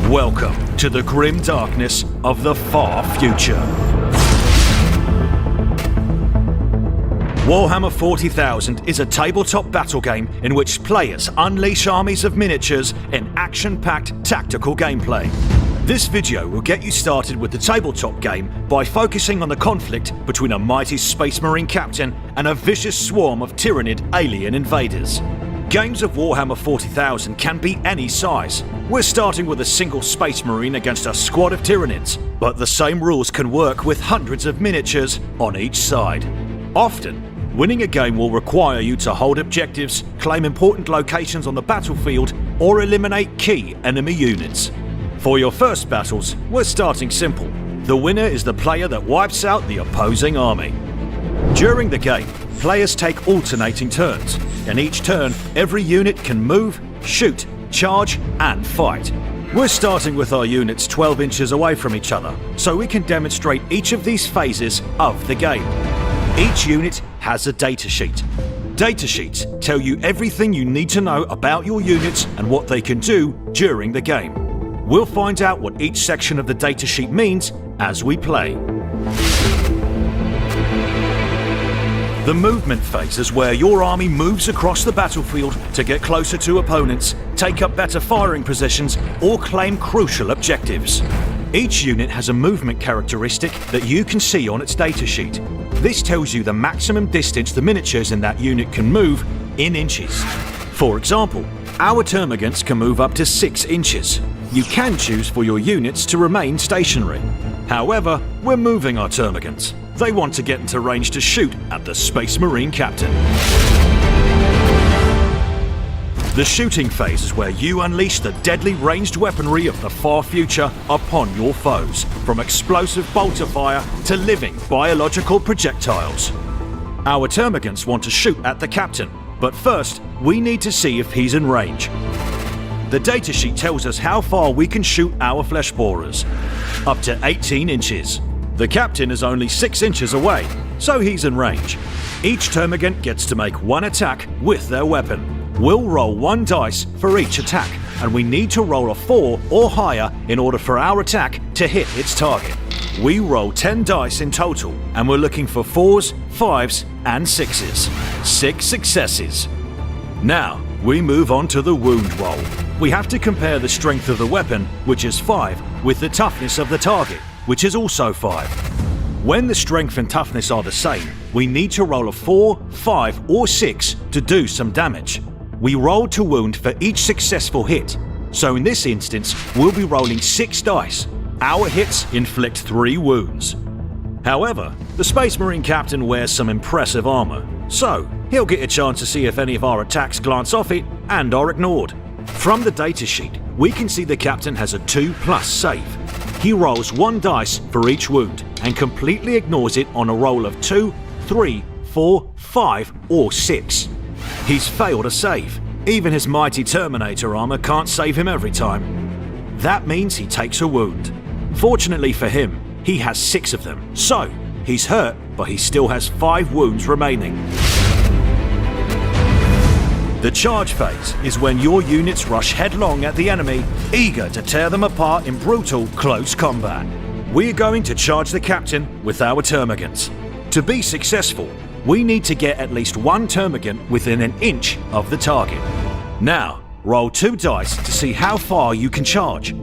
Welcome to the grim darkness of the far future. Warhammer 40,000 is a tabletop battle game in which players unleash armies of miniatures in action-packed tactical gameplay. This video will get you started with the tabletop game by focusing on the conflict between a mighty Space Marine captain and a vicious swarm of Tyranid alien invaders. Games of Warhammer 40,000 can be any size. We're starting with a single Space Marine against a squad of Tyranids, but the same rules can work with hundreds of miniatures on each side. Often, winning a game will require you to hold objectives, claim important locations on the battlefield, or eliminate key enemy units. For your first battles, we're starting simple. The winner is the player that wipes out the opposing army. During the game, players take alternating turns. In each turn, every unit can move, shoot, charge, and fight. We're starting with our units 12 inches away from each other, so we can demonstrate each of these phases of the game. Each unit has a datasheet. Datasheets tell you everything you need to know about your units and what they can do during the game. We'll find out what each section of the datasheet means as we play. The movement phase is where your army moves across the battlefield to get closer to opponents, take up better firing positions, or claim crucial objectives. Each unit has a movement characteristic that you can see on its datasheet. This tells you the maximum distance the miniatures in that unit can move in inches. For example, our termagants can move up to 6 inches. You can choose for your units to remain stationary. However, we're moving our termagants. They want to get into range to shoot at the Space Marine captain. The shooting phase is where you unleash the deadly ranged weaponry of the far future upon your foes, from explosive bolter fire to living biological projectiles. Our termagants want to shoot at the captain, but first we need to see if he's in range. The datasheet tells us how far we can shoot our flesh borers, up to 18 inches. The captain is only 6 inches away, so he's in range. Each termagant gets to make one attack with their weapon. We'll roll 1 dice for each attack, and we need to roll a 4 or higher in order for our attack to hit its target. We roll 10 dice in total, and we're looking for 4s, 5s, and 6s. 6 successes. Now, we move on to the wound roll. We have to compare the strength of the weapon, which is 5, with the toughness of the target, which is also 5. When the strength and toughness are the same, we need to roll a 4, 5, or 6 to do some damage. We roll to wound for each successful hit, so in this instance, we'll be rolling 6 dice. Our hits inflict 3 wounds. However, the Space Marine captain wears some impressive armor, so he'll get a chance to see if any of our attacks glance off it and are ignored. From the datasheet, we can see the captain has a 2+ save. He rolls 1 dice for each wound and completely ignores it on a roll of 2, 3, 4, 5, or 6. He's failed a save. Even his mighty Terminator armor can't save him every time. That means he takes a wound. Fortunately for him, he has 6 of them, so he's hurt, but he still has 5 wounds remaining. The charge phase is when your units rush headlong at the enemy, eager to tear them apart in brutal close combat. We're going to charge the captain with our termagants. To be successful, we need to get at least 1 termagant within an inch of the target. Now, roll 2 dice to see how far you can charge.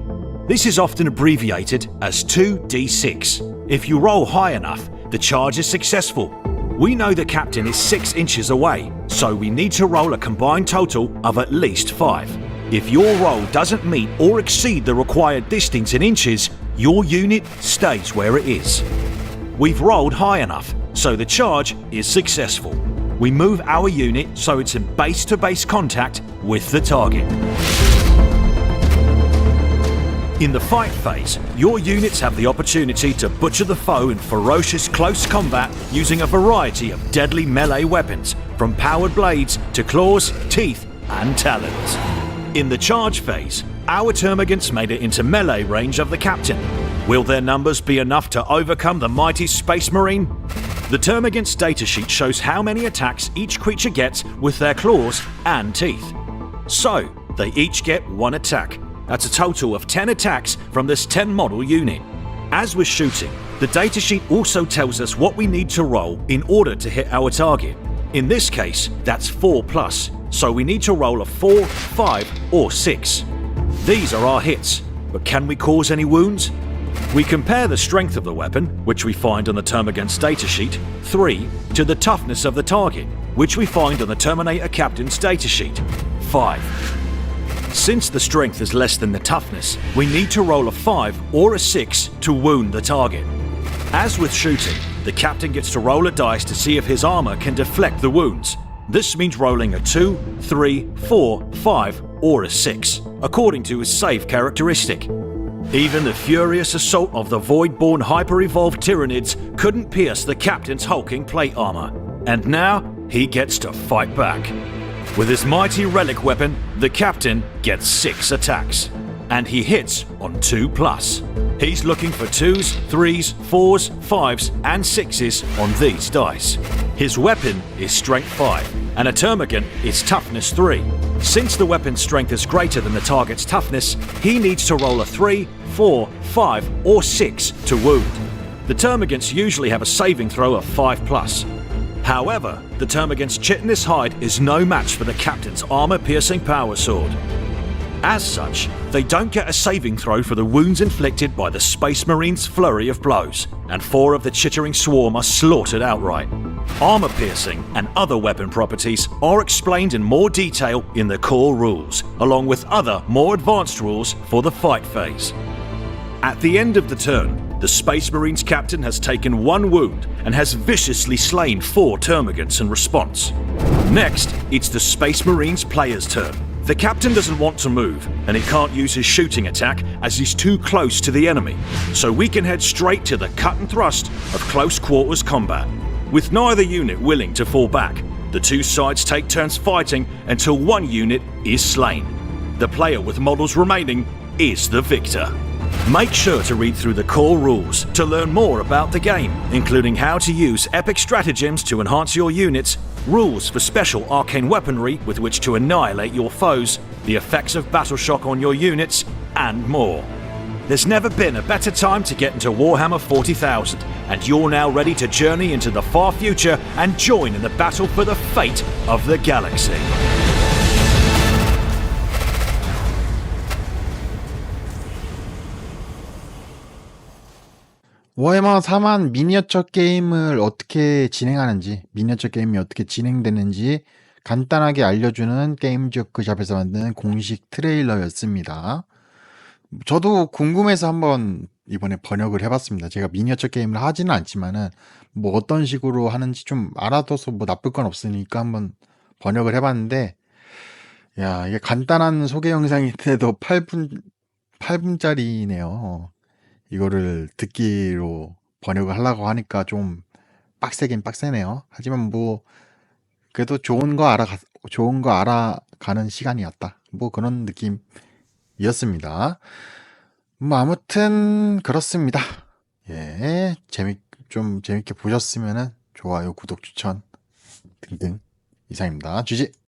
This is often abbreviated as 2d6. If you roll high enough, the charge is successful. We know the captain is 6 inches away, so we need to roll a combined total of at least 5. If your roll doesn't meet or exceed the required distance in inches, your unit stays where it is. We've rolled high enough, so the charge is successful. We move our unit so it's in base-to-base contact with the target. In the fight phase, your units have the opportunity to butcher the foe in ferocious close combat using a variety of deadly melee weapons, from powered blades to claws, teeth, and talons. In the charge phase, our termagants made it into melee range of the captain. Will their numbers be enough to overcome the mighty Space Marine? The termagants datasheet shows how many attacks each creature gets with their claws and teeth. So, they each get 1 attack. That's a total of 10 attacks from this 10 model unit. As with shooting, the datasheet also tells us what we need to roll in order to hit our target. In this case, that's 4+, so we need to roll a 4, 5 or 6. These are our hits, but can we cause any wounds? We compare the strength of the weapon, which we find on the Termagant's datasheet, 3, to the toughness of the target, which we find on the Terminator Captain's datasheet, 5. Since the strength is less than the toughness, we need to roll a 5 or a 6 to wound the target. As with shooting, the captain gets to roll a dice to see if his armor can deflect the wounds. This means rolling a 2, 3, 4, 5 or a 6, according to his save characteristic. Even the furious assault of the void-born hyper-evolved tyrannids couldn't pierce the captain's hulking plate armor. And now, he gets to fight back. With his mighty relic weapon, the captain gets 6 attacks. And he hits on 2+. He's looking for 2s, 3s, 4s, 5s and 6s on these dice. His weapon is strength 5, and a termagant is toughness 3. Since the weapon's strength is greater than the target's toughness, he needs to roll a 3, 4, 5 or 6 to wound. The termagants usually have a saving throw of 5+. However, the termagant's chitinous hide is no match for the captain's armor-piercing power sword. As such, they don't get a saving throw for the wounds inflicted by the Space Marine's flurry of blows, and 4 of the chittering swarm are slaughtered outright. Armor piercing and other weapon properties are explained in more detail in the core rules, along with other more advanced rules for the fight phase. At the end of the turn, the Space Marine's captain has taken 1 wound and has viciously slain 4 termagants in response. Next, it's the Space Marine's player's turn. The captain doesn't want to move, and he can't use his shooting attack as he's too close to the enemy, so we can head straight to the cut and thrust of close quarters combat. With neither unit willing to fall back, the 2 sides take turns fighting until 1 unit is slain. The player with models remaining is the victor. Make sure to read through the core rules to learn more about the game, including how to use epic stratagems to enhance your units, rules for special arcane weaponry with which to annihilate your foes, the effects of battle shock on your units, and more. There's never been a better time to get into Warhammer 40,000, and you're now ready to journey into the far future and join in the battle for the fate of the galaxy. 워해머 4만 미니어처 게임을 어떻게 진행하는지, 미니어처 게임이 어떻게 진행되는지 간단하게 알려주는 게임즈워크샵에서 만든 공식 트레일러였습니다. 저도 궁금해서 한번 이번에 번역을 해봤습니다. 제가 미니어처 게임을 하지는 않지만은 뭐 어떤 식으로 하는지 좀 알아둬서 뭐 나쁠 건 없으니까 한번 번역을 해봤는데, 야, 이게 간단한 소개 영상인데도 8분짜리네요. 이거를 듣기로 번역을 하려고 하니까 좀 빡세긴 빡세네요. 하지만 뭐 그래도 좋은 거 알아가는 시간이었다. 뭐 그런 느낌이었습니다. 뭐 아무튼 그렇습니다. 예, 좀 재밌게 보셨으면은 좋아요, 구독, 추천 등등 이상입니다. GG.